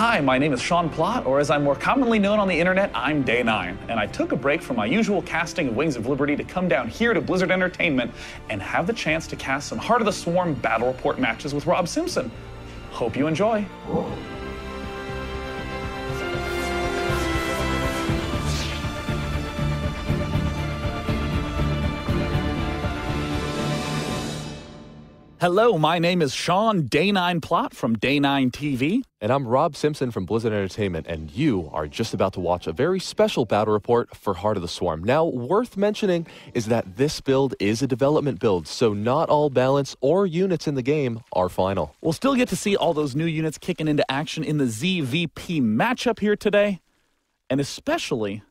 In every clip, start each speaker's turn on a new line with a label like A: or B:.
A: Hi, my name is Sean Plott, or as I'm more commonly known on the internet, I'm Day 9, and I took a break from my usual casting of Wings of Liberty to come down here to Blizzard Entertainment and have the chance to cast some Heart of the Swarm Battle Report matches with Rob Simpson. Hope you enjoy. Hello, my name is Sean Day 9 Plott from Day 9 TV.
B: And I'm Rob Simpson from Blizzard Entertainment, and you are just about to watch a very special battle report for Heart of the Swarm. Now, worth mentioning is that this build is a development build, so not all balance or units in the game are final.
A: We'll still get to see all those new units kicking into action in the ZVP matchup here today, and especially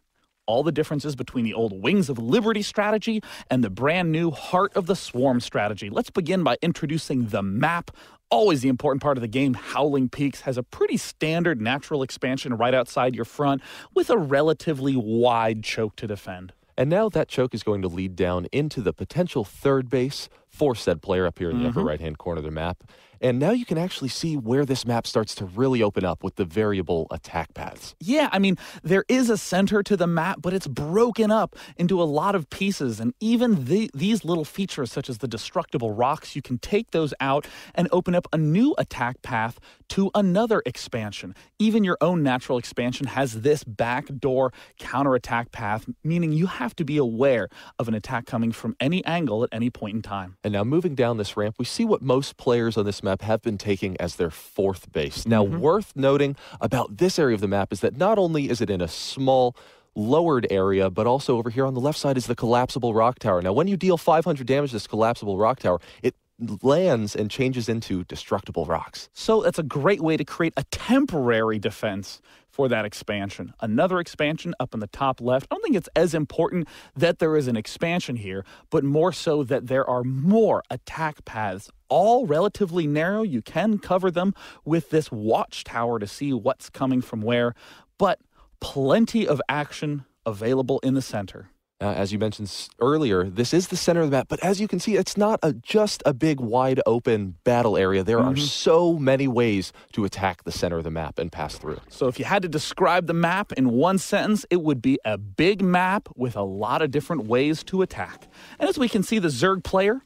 A: all the differences between the old Wings of Liberty strategy and the brand new Heart of the Swarm strategy. Let's begin by introducing the map. Always the important part of the game. Howling Peaks has a pretty standard natural expansion right outside your front with a relatively wide choke to defend.
B: And now that choke is going to lead down into the potential third base for said player up here in the upper right-hand corner of the map. And now you can actually see where this map starts to really open up with the variable attack paths.
A: Yeah, I mean, there is a center to the map, but it's broken up into a lot of pieces. And even these little features, such as the destructible rocks, you can take those out and open up a new attack path to another expansion. Even your own natural expansion has this backdoor counterattack path, meaning you have to be aware of an attack coming from any angle at any point in time.
B: And now moving down this ramp, we see what most players on this map have been taking as their fourth base. Now, worth noting about this area of the map is that not only is it in a small, lowered area, but also over here on the left side is the collapsible rock tower. Now, when you deal 500 damage to this collapsible rock tower, it lands and changes into destructible rocks.
A: So that's a great way to create a temporary defense for that expansion. Another expansion up in the top left. I don't think it's as important that there is an expansion here, but more so that there are more attack paths, all relatively narrow. You can cover them with this watchtower to see what's coming from where, but plenty of action available in the center.
B: As you mentioned earlier, this is the center of the map, but as you can see, it's not just a big, wide open battle area. There are so many ways to attack the center of the map and pass through.
A: So if you had to describe the map in one sentence, it would be a big map with a lot of different ways to attack. And as we can see, the Zerg player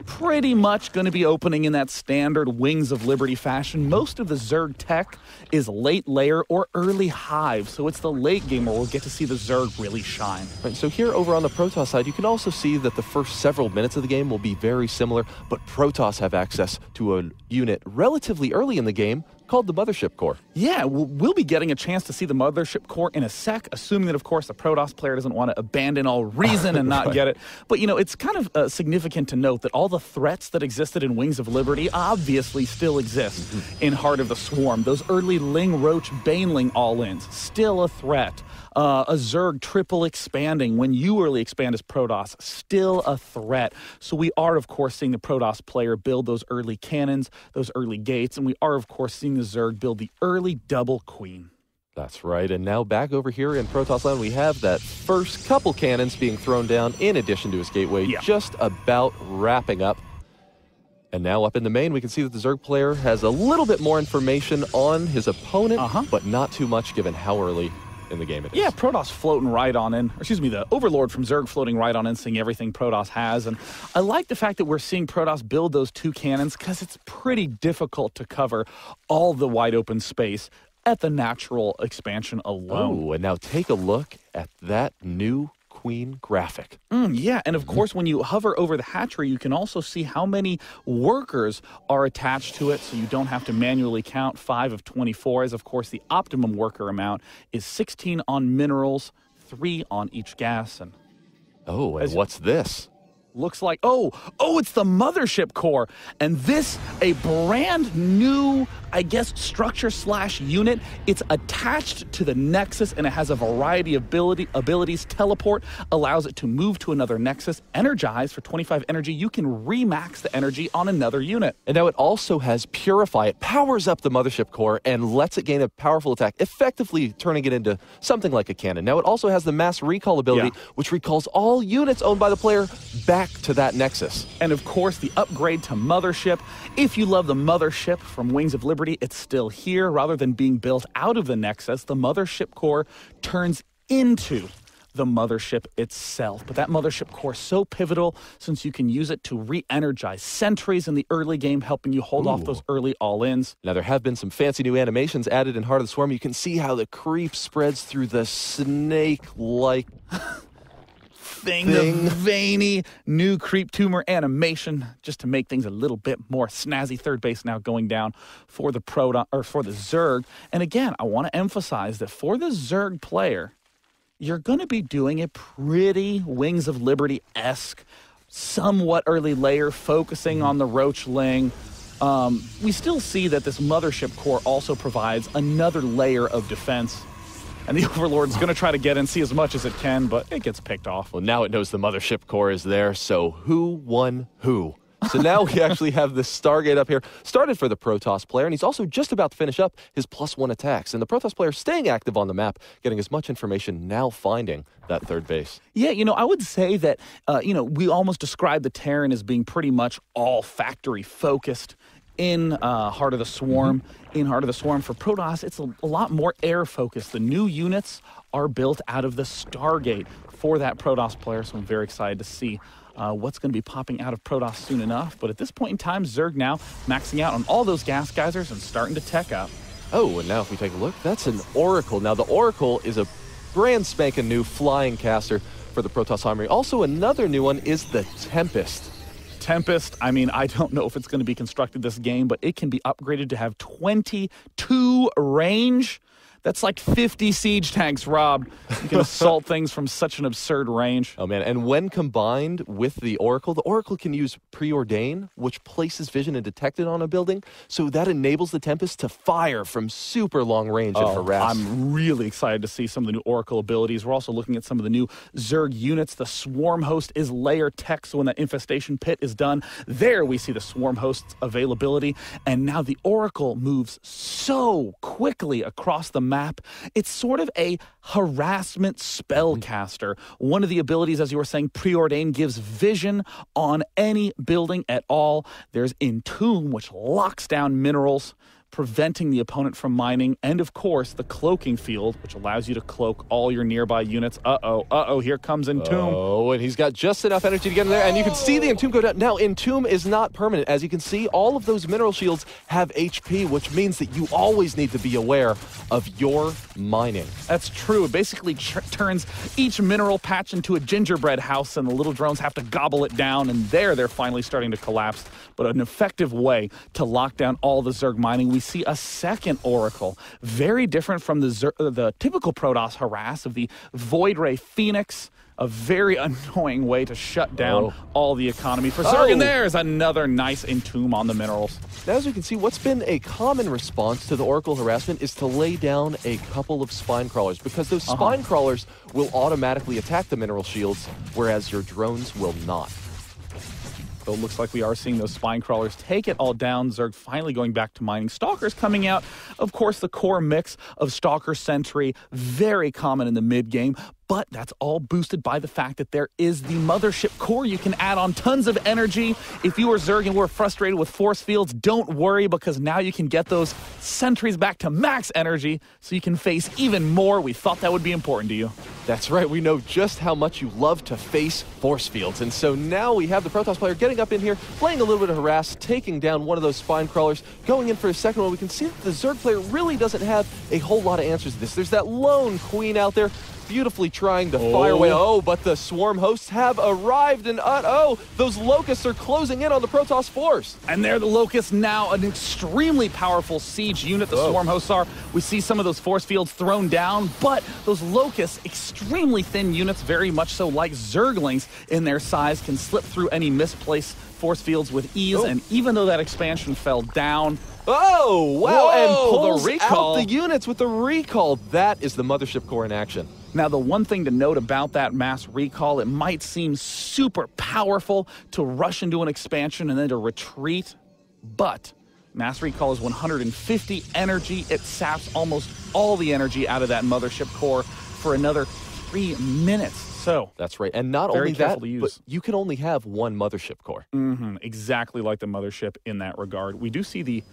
A: pretty much going to be opening in that standard Wings of Liberty fashion. Most of the Zerg tech is late layer or early hive, so it's the late game where we'll get to see the Zerg really shine.
B: Right, so here over on the Protoss side, you can also see that the first several minutes of the game will be very similar, but Protoss have access to a unit relatively early in the game called the Mothership Core.
A: Yeah, we'll be getting a chance to see the Mothership Core in a sec, assuming that, of course, the Protoss player doesn't want to abandon all reason and not get it. But, you know, it's kind of significant to note that all the threats that existed in Wings of Liberty obviously still exist in Heart of the Swarm. Those early Ling Roach Baneling all-ins, still a threat. A Zerg triple expanding when you early expand as Protoss, still a threat. So we are, of course, seeing the Protoss player build those early cannons, those early gates, and we are, of course, seeing the Zerg build the early double queen.
B: That's right, and now back over here in Protoss land, we have that first couple cannons being thrown down in addition to his gateway, just about wrapping up. And now up in the main, we can see that the Zerg player has a little bit more information on his opponent, but not too much given how early in the game it is.
A: Yeah, Protoss floating right on in. Or excuse me, the Overlord from Zerg floating right on in, seeing everything Protoss has. And I like the fact that we're seeing Protoss build those two cannons because it's pretty difficult to cover all the wide open space at the natural expansion alone.
B: Oh, and now take a look at that new Queen graphic.
A: Yeah, and of course, when you hover over the hatchery, you can also see how many workers are attached to it, so you don't have to manually count 5 of 24, as of course the optimum worker amount is 16 on minerals, 3 on each gas. And
B: oh, and what's this?
A: Looks like, it's the Mothership Core. And this, a brand new, I guess, structure/unit. It's attached to the Nexus, and it has a variety of abilities. Teleport allows it to move to another Nexus. Energize for 25 energy. You can remax the energy on another unit.
B: And now it also has Purify. It powers up the Mothership Core and lets it gain a powerful attack, effectively turning it into something like a cannon. Now it also has the Mass Recall ability, which recalls all units owned by the player back back to that Nexus.
A: And of course, the upgrade to Mothership. If you love the Mothership from Wings of Liberty, it's still here. Rather than being built out of the Nexus, the Mothership core turns into the Mothership itself. But that Mothership core is so pivotal since you can use it to re-energize sentries in the early game, helping you hold off those early all-ins.
B: Now, there have been some fancy new animations added in Heart of the Swarm. You can see how the creep spreads through the snake-like
A: thing. The veiny new creep tumor animation, just to make things a little bit more snazzy. Third base now going down for the for the Zerg. And again, I want to emphasize that for the Zerg player, you're going to be doing a pretty Wings of Liberty-esque, somewhat early layer, focusing on the Roachling. We still see that this Mothership core also provides another layer of defense. And the Overlord's going to try to get in, see as much as it can, but it gets picked off.
B: Well, now it knows the Mothership core is there, so who won who? So now we actually have this Stargate up here, started for the Protoss player, and he's also just about to finish up his +1 attacks. And the Protoss player staying active on the map, getting as much information, now finding that third base.
A: Yeah, I would say that, we almost describe the Terran as being pretty much all factory focused in Heart of the Swarm. In Heart of the Swarm for Protoss, it's a lot more air focused. The new units are built out of the Stargate for that Protoss player, so I'm very excited to see what's going to be popping out of Protoss soon enough. But at this point in time, Zerg now maxing out on all those gas geysers and starting to tech up.
B: Oh, and now if we take a look, that's an Oracle. Now, the Oracle is a brand spanking new flying caster for the Protoss Armory. Also, another new one is the Tempest.
A: Tempest, I mean, I don't know if it's going to be constructed this game, but it can be upgraded to have 22 range. That's like 50 siege tanks, Rob. You can assault things from such an absurd range.
B: Oh, man. And when combined with the Oracle can use Preordain, which places vision and detect it on a building. So that enables the Tempest to fire from super long range and harass.
A: I'm really excited to see some of the new Oracle abilities. We're also looking at some of the new Zerg units. The Swarm Host is layer tech, so when that Infestation Pit is done, there we see the Swarm Host's availability. And now the Oracle moves so quickly across the map. It's sort of a harassment spellcaster. One of the abilities, as you were saying, Preordain, gives vision on any building at all. There's Entomb, which locks down minerals, preventing the opponent from mining, and of course the cloaking field, which allows you to cloak all your nearby units. Here comes Entomb.
B: Oh, and he's got just enough energy to get in there, and you can see the Entomb go down. Now, Entomb is not permanent. As you can see, all of those mineral shields have HP, which means that you always need to be aware of your mining.
A: That's true. It basically turns each mineral patch into a gingerbread house, and the little drones have to gobble it down, and they're finally starting to collapse. But an effective way to lock down all the Zerg mining. We see a second Oracle, very different from the typical Protoss harass of the Void Ray Phoenix, a very annoying way to shut down all the economy for Zerg. And there's another nice Entomb on the minerals.
B: Now, as you can see, what's been a common response to the Oracle harassment is to lay down a couple of spine crawlers, because those spine crawlers will automatically attack the mineral shields, whereas your drones will not.
A: So it looks like we are seeing those spine crawlers take it all down. Zerg finally going back to mining. Stalkers coming out. Of course, the core mix of Stalker Sentry, very common in the mid game. But that's all boosted by the fact that there is the Mothership core. You can add on tons of energy. If you were Zerg and were frustrated with force fields, don't worry, because now you can get those sentries back to max energy so you can face even more. We thought that would be important to you.
B: That's right. We know just how much you love to face force fields. And so now we have the Protoss player getting up in here, playing a little bit of harass, taking down one of those spine crawlers, going in for a second one. We can see that the Zerg player really doesn't have a whole lot of answers to this. There's that lone queen out there, beautifully trying to fire away. But the Swarm Hosts have arrived, and those Locusts are closing in on the Protoss force.
A: And they're the Locusts now, an extremely powerful siege unit, the Swarm Hosts are. We see some of those force fields thrown down, but those Locusts, extremely thin units, very much so like Zerglings in their size, can slip through any misplaced force fields with ease, and even though that expansion fell down, and
B: pulls
A: the recall
B: out the units with the recall. That is the Mothership core in action.
A: Now, the one thing to note about that mass recall, it might seem super powerful to rush into an expansion and then to retreat, but mass recall is 150 energy. It saps almost all the energy out of that Mothership core for another 3 minutes. So
B: that's right. And not only that,
A: to use.
B: but you can only have one mothership core.
A: Exactly like the mothership in that regard. We do see the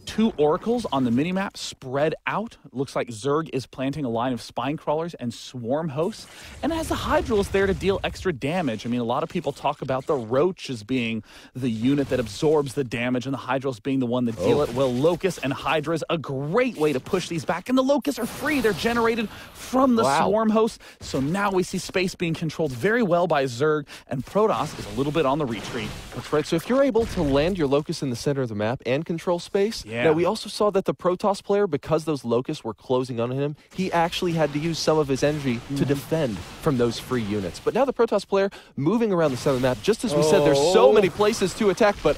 A: 2 oracles on the minimap spread out. Looks like Zerg is planting a line of spine crawlers and swarm hosts, and has the Hydralisk there to deal extra damage. I mean, a lot of people talk about the Roach as being the unit that absorbs the damage, and the Hydralisk being the one that deal it. Well, Locusts and Hydras, a great way to push these back, and the Locusts are free. They're generated from the swarm hosts, so now we see space being controlled very well by Zerg, and Protoss is a little bit on the retreat.
B: That's right. So if you're able to land your Locust in the center of the map and control space, now we also saw that the Protoss player, because those Locusts were closing on him, he actually had to use some of his energy to defend from those free units. But now the Protoss player moving around the center of the map, just as we said, there's so many places to attack, but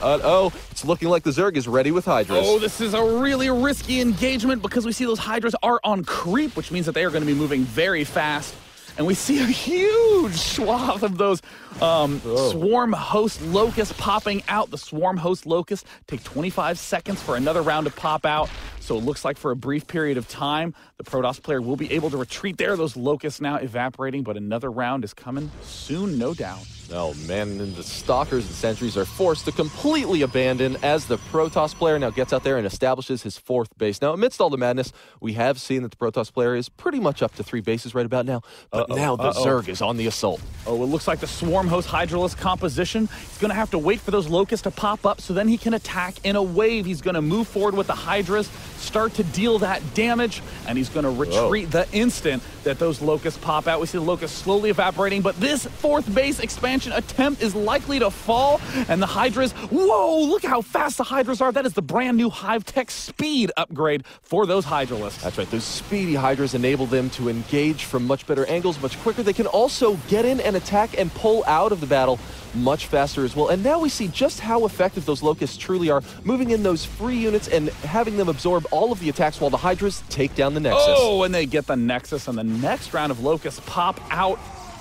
B: it's looking like the Zerg is ready with Hydras.
A: Oh, this is a really risky engagement because we see those Hydras are on creep, which means that they are going to be moving very fast. And we see a huge swath of those swarm host locusts popping out. The swarm host locusts take 25 seconds for another round to pop out. So it looks like for a brief period of time, the Protoss player will be able to retreat there. Those locusts now evaporating, but another round is coming soon, no doubt.
B: Oh, man, and the Stalkers and Sentries are forced to completely abandon as the Protoss player now gets out there and establishes his 4th base. Now, amidst all the madness, we have seen that the Protoss player is pretty much up to 3 bases right about now, but now the Zerg is on the assault.
A: Oh, it looks like the Swarm Host Hydralisk composition. He's going to have to wait for those Locusts to pop up so then he can attack in a wave. He's going to move forward with the Hydras, start to deal that damage, and he's going to retreat the instant that those Locusts pop out. We see the Locusts slowly evaporating, but this 4th base expansion attempt is likely to fall, and the Hydras, whoa, look how fast the Hydras are. That is the brand new Hive Tech speed upgrade for those Hydralisks.
B: That's right. Those speedy Hydras enable them to engage from much better angles, much quicker. They can also get in and attack and pull out of the battle much faster as well. And now we see just how effective those Locusts truly are, moving in those free units and having them absorb all of the attacks while the Hydras take down the Nexus.
A: Oh, and they get the Nexus, and the next round of Locusts pop out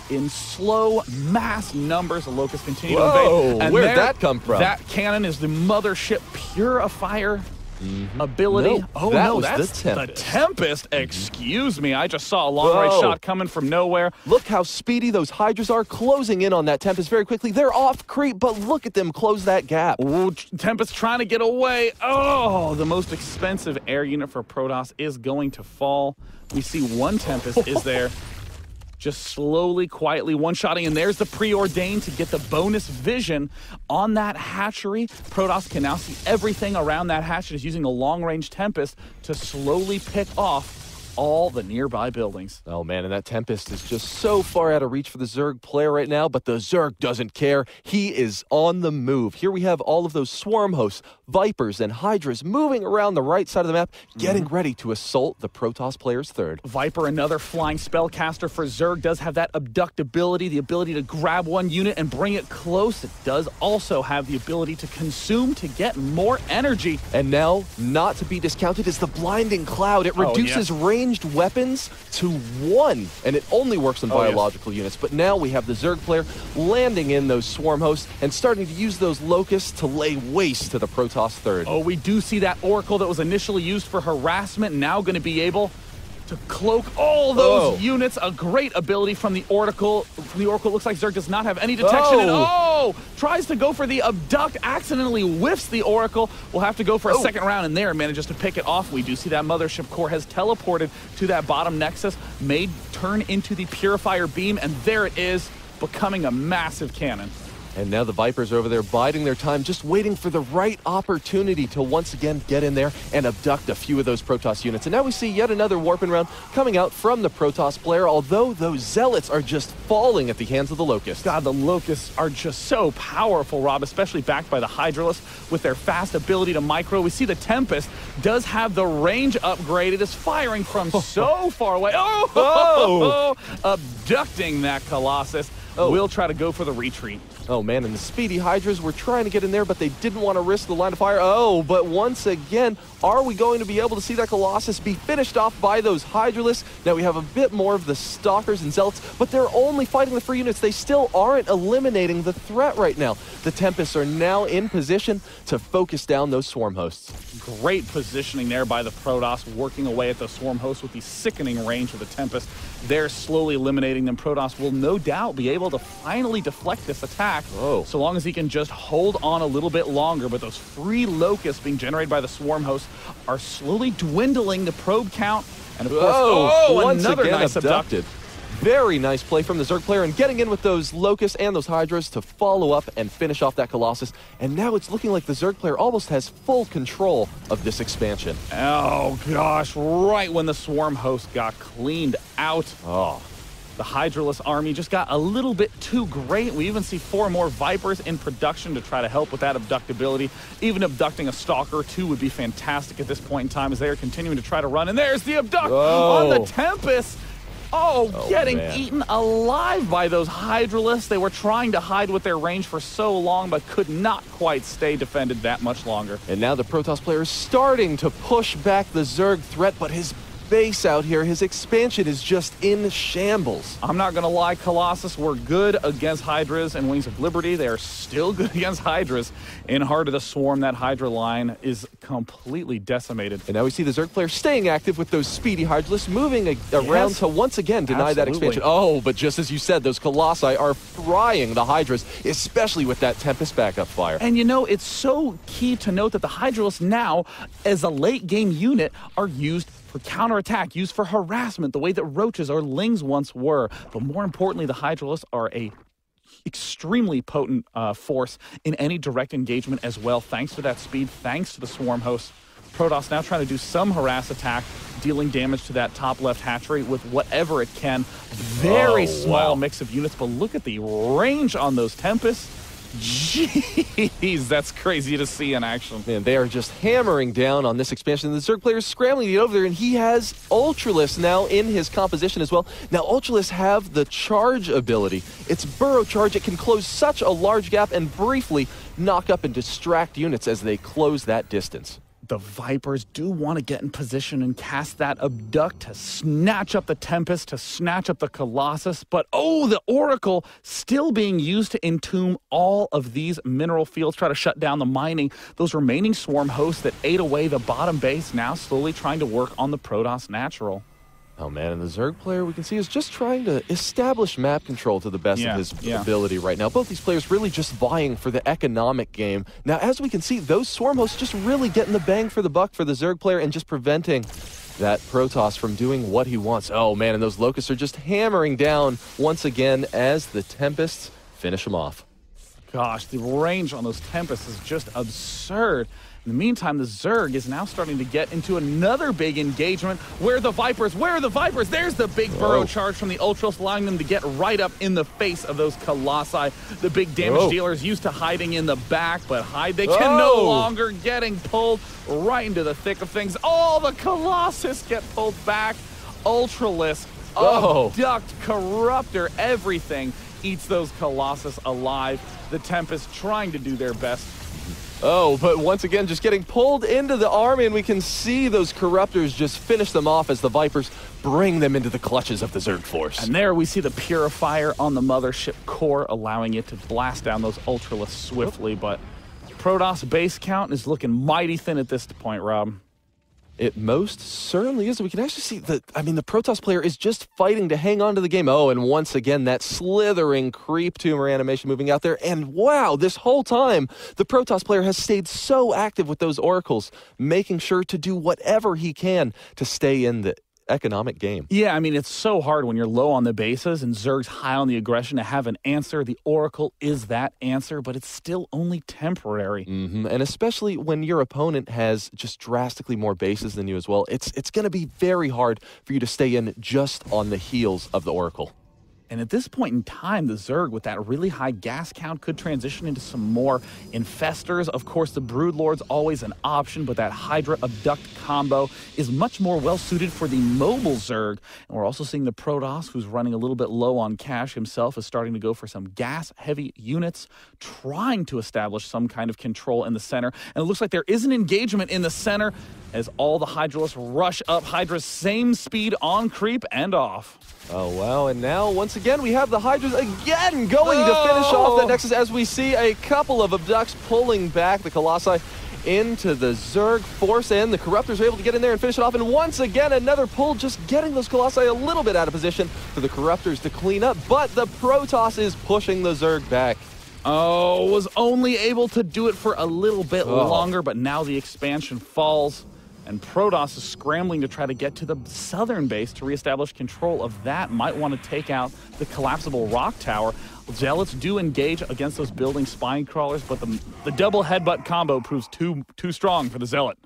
A: in slow mass numbers. The Locusts continue to invade. And
B: where'd that come from?
A: That cannon is the Mothership Purifier ability.
B: That's
A: the Tempest. Excuse me, I just saw a long-range shot coming from nowhere.
B: Look how speedy those Hydras are, closing in on that Tempest very quickly. They're off creep, but look at them close that gap.
A: Ooh, Tempest trying to get away. Oh, the most expensive air unit for Protoss is going to fall. We see one Tempest is there, just slowly, quietly one-shotting, and there's the Preordained to get the bonus vision on that hatchery. Protoss can now see everything around that hatchery, is using a long-range Tempest to slowly pick off all the nearby buildings.
B: Oh, man, and that Tempest is just so far out of reach for the Zerg player right now, but the Zerg doesn't care. He is on the move. Here we have all of those swarm hosts, Vipers, and Hydras moving around the right side of the map, getting ready to assault the Protoss player's 3rd.
A: Viper, another flying spellcaster for Zerg, does have that abduct ability, the ability to grab one unit and bring it close. It does also have the ability to consume to get more energy.
B: And now, not to be discounted, is the Blinding Cloud. It reduces ranged weapons to 1, and it only works on biological units. But now we have the Zerg player landing in those swarm hosts and starting to use those Locusts to lay waste to the Protoss 3rd.
A: Oh, we do see that Oracle that was initially used for harassment now going to be able to cloak all those units. A great ability from the Oracle. The Oracle looks like Zerg does not have any detection. And tries to go for the abduct, accidentally whiffs the Oracle. We'll have to go for a second round in there and manages to pick it off. We do see that Mothership core has teleported to that bottom Nexus, may turn into the Purifier beam, and there it is, becoming a massive cannon.
B: And now the Vipers are over there biding their time, just waiting for the right opportunity to once again get in there and abduct a few of those Protoss units. And now we see yet another warping round coming out from the Protoss player, although those Zealots are just falling at the hands of the Locusts.
A: God, the Locusts are just so powerful, Rob, especially backed by the Hydralisk with their fast ability to micro. We see the Tempest does have the range upgrade. It is firing from so far away. Abducting that Colossus. will try to go for the retreat.
B: Oh, man, and the Speedy Hydras were trying to get in there, but they didn't want to risk the line of fire. Oh, but once again, are we going to be able to see that Colossus be finished off by those Hydralisks? Now, we have a bit more of the Stalkers and Zealots, but they're only fighting the free units. They still aren't eliminating the threat right now. The Tempests are now in position to focus down those Swarm Hosts.
A: Great positioning there by the Protoss, working away at the Swarm Hosts with the sickening range of the Tempest. They're slowly eliminating them. Protoss will no doubt be able to finally deflect this attack, so long as he can just hold on a little bit longer. But those free locusts being generated by the Swarm Hosts are slowly dwindling the probe count. And of course,
B: once
A: another
B: again
A: nice
B: abducted. Very nice play from the Zerg player and getting in with those Locusts and those Hydras to follow up and finish off that Colossus. And now it's looking like the Zerg player almost has full control of this expansion.
A: Oh gosh, right when the Swarm Host got cleaned out. The Hydralisk army just got a little bit too great. We even see 4 more Vipers in production to try to help with that abductability. Even abducting a Stalker, too, would be fantastic at this point in time as they are continuing to try to run. And there's the abduct on the Tempest. Getting eaten alive by those Hydralisks. They were trying to hide with their range for so long, but could not quite stay defended that much longer.
B: And now the Protoss player is starting to push back the Zerg threat, but his base out here, his expansion is just in shambles.
A: I'm not going to lie, Colossus were good against Hydras and Wings of Liberty. They are still good against Hydras. In Heart of the Swarm, that Hydra line is completely decimated.
B: And now we see the Zerg player staying active with those Speedy Hydralisks, moving around to once again deny that expansion. Oh, but just as you said, those Colossi are frying the Hydras, especially with that Tempest backup fire.
A: And you know, it's so key to note that the Hydralisks now, as a late game unit, are used for counterattack, used for harassment, the way that roaches or lings once were. But more importantly, the Hydralisks are a extremely potent force in any direct engagement as well, thanks to that speed, thanks to the Swarm Host. Protoss now trying to do some harass attack, dealing damage to that top left hatchery with whatever it can. Very small mix of units, but look at the range on those Tempests. Jeez, that's crazy to see in action.
B: Man, they are just hammering down on this expansion. The Zerg player is scrambling to get over there, and he has Ultralisks now in his composition as well. Now, Ultralisks have the charge ability. It's burrow charge. It can close such a large gap and briefly knock up and distract units as they close that distance.
A: The Vipers do want to get in position and cast that abduct to snatch up the Tempest, to snatch up the Colossus. But the Oracle still being used to entomb all of these mineral fields, try to shut down the mining. Those remaining Swarm Hosts that ate away the bottom base now slowly trying to work on the Protoss Natural.
B: Oh, man, and the Zerg player, we can see, is just trying to establish map control to the best of his ability right now. Both these players really just vying for the economic game. Now, as we can see, those Swarm Hosts just really getting the bang for the buck for the Zerg player and just preventing that Protoss from doing what he wants. Oh, man, and those Locusts are just hammering down once again as the Tempests finish them off.
A: Gosh, the range on those Tempests is just absurd. In the meantime, the Zerg is now starting to get into another big engagement. Where are the Vipers? Where are the Vipers? There's the big burrow charge from the Ultras, allowing them to get right up in the face of those Colossi. The big damage dealers used to hiding in the back, but they can no longer, getting pulled right into the thick of things. The Colossus get pulled back. Ultralisk, abduct, corruptor, everything eats those Colossus alive. The Tempest trying to do their best.
B: But once again, just getting pulled into the army, and we can see those Corruptors just finish them off as the Vipers bring them into the clutches of the Zerg force.
A: And there we see the Purifier on the mothership core, allowing it to blast down those Ultralisks swiftly. But Protoss base count is looking mighty thin at this point, Rob.
B: It most certainly is. We can actually see the Protoss player is just fighting to hang on to the game. And once again, that slithering creep tumor animation moving out there. And wow, this whole time, the Protoss player has stayed so active with those Oracles, making sure to do whatever he can to stay in the economic game.
A: Yeah, I mean, it's so hard when you're low on the bases and Zerg's high on the aggression to have an answer. The Oracle is that answer, but it's still only temporary.
B: And especially when your opponent has just drastically more bases than you as well, it's going to be very hard for you to stay in just on the heels of the Oracle.
A: And at this point in time, the Zerg, with that really high gas count, could transition into some more infestors. Of course, the Broodlord's always an option, but that Hydra Abduct combo is much more well-suited for the mobile Zerg. And we're also seeing the Protoss, who's running a little bit low on cash himself, is starting to go for some gas-heavy units, trying to establish some kind of control in the center. And it looks like there is an engagement in the center as all the Hydralists rush up. Hydra's same speed on creep and off.
B: Oh, wow. And now, once again, we have the Hydras again going to finish off that Nexus as we see a couple of Abducts pulling back the Colossi into the Zerg force, and the Corruptors are able to get in there and finish it off. And once again, another pull, just getting those Colossi a little bit out of position for the Corruptors to clean up. But the Protoss is pushing the Zerg back.
A: Oh, was only able to do it for a little bit longer, but now the expansion falls. And Protoss is scrambling to try to get to the southern base to reestablish control of that. Might want to take out the collapsible rock tower. Zealots do engage against those building spine crawlers, but the double headbutt combo proves too strong for the Zealot.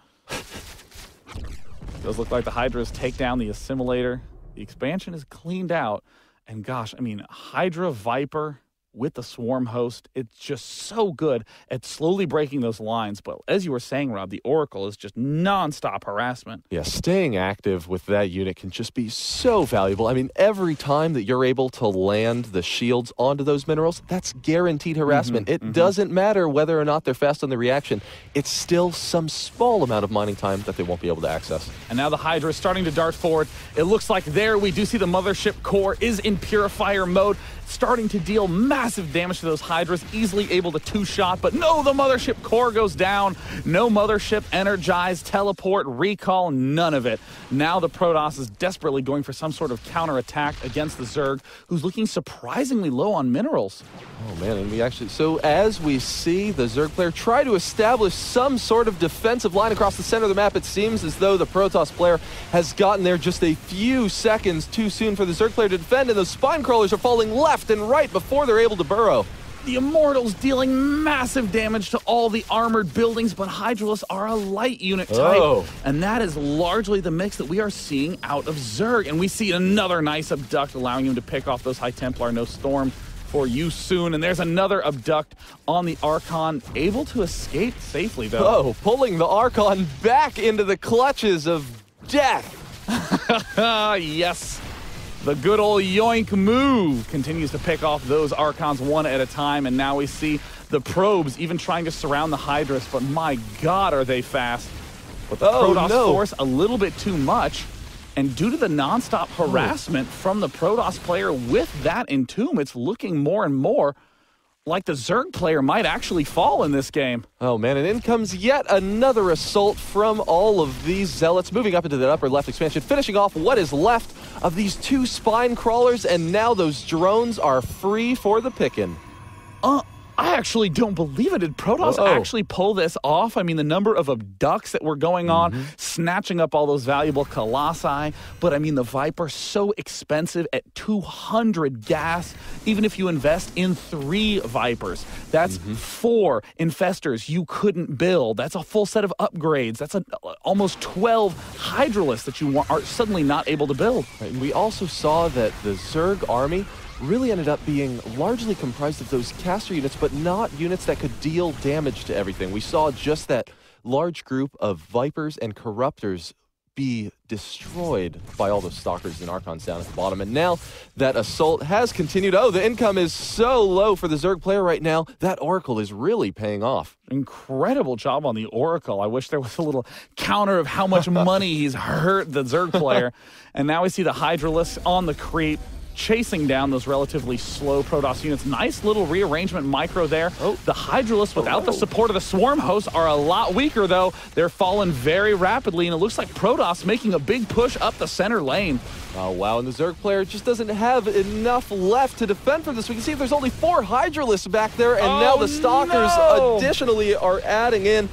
A: Does look like the Hydras take down the assimilator. The expansion is cleaned out. And gosh, I mean, Hydra Viper with the Swarm host, it's just so good at slowly breaking those lines. But as you were saying, Rob, the Oracle is just nonstop harassment.
B: Yeah, staying active with that unit can just be so valuable. I mean, every time that you're able to land the shields onto those minerals, that's guaranteed harassment. It doesn't matter whether or not they're fast on the reaction. It's still some small amount of mining time that they won't be able to access.
A: And now the Hydra is starting to dart forward. It looks like there we do see the Mothership core is in Purifier mode, starting to deal massive damage to those Hydras, easily able to two-shot, but no, the Mothership core goes down. No Mothership energized, teleport, recall, none of it. Now the Protoss is desperately going for some sort of counterattack against the Zerg, who's looking surprisingly low on minerals.
B: Oh man, and we actually, so as we see the Zerg player try to establish some sort of defensive line across the center of the map, it seems as though the Protoss player has gotten there just a few seconds too soon for the Zerg player to defend, and those spine crawlers are falling left and right before they're able to burrow.
A: The Immortals dealing massive damage to all the armored buildings, but Hydralists are a light unit type. And that is largely the mix that we are seeing out of Zerg. And we see another nice Abduct, allowing him to pick off those High Templar. No Storm for you soon. And there's another Abduct on the Archon, able to escape safely, though.
B: Oh, pulling the Archon back into the clutches of death.
A: Yes. The good old yoink move continues to pick off those Archons one at a time, and now we see the probes even trying to surround the Hydras, but my God, are they fast. But the Protoss force a little bit too much, and due to the nonstop harassment from the Protoss player with that Entomb, it's looking more and more like the Zerg player might actually fall in this game.
B: Oh man, and in comes yet another assault from all of these Zealots, moving up into the upper left expansion, finishing off what is left of these two spine crawlers, and now those drones are free for the picking.
A: I actually don't believe it. Did Protoss actually pull this off? I mean, the number of abducts that were going on, snatching up all those valuable Colossi. But I mean, the Viper, so expensive at 200 gas, even if you invest in 3 Vipers. That's 4 Infestors you couldn't build. That's a full set of upgrades. That's almost 12 Hydralists that you are suddenly not able to build.
B: Right, and we also saw that the Zerg army really ended up being largely comprised of those caster units, but not units that could deal damage to everything. We saw just that large group of Vipers and Corruptors be destroyed by all those Stalkers and Archons down at the bottom. And now that assault has continued. Oh, the income is so low for the Zerg player right now. That Oracle is really paying off.
A: Incredible job on the Oracle. I wish there was a little counter of how much money he's hurt the Zerg player. And now we see the Hydralists on the creep, chasing down those relatively slow Protoss units. Nice little rearrangement micro there. The Hydralists, without the support of the Swarm hosts, are a lot weaker, though. They're falling very rapidly, and it looks like Protoss making a big push up the center lane.
B: Oh, wow, and the Zerg player just doesn't have enough left to defend from this. We can see there's only 4 Hydralists back there, and now the Stalkers additionally are adding in,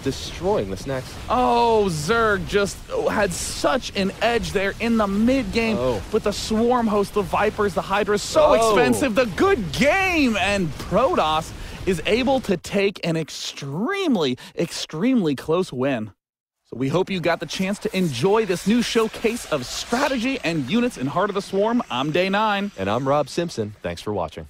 B: destroying this next.
A: Oh, Zerg just had such an edge there in the mid-game with the Swarm host, the Vipers, the Hydras, so expensive, the good game, and Protoss is able to take an extremely, extremely close win. So we hope you got the chance to enjoy this new showcase of strategy and units in Heart of the Swarm. I'm Day 9.
B: And I'm Rob Simpson. Thanks for watching.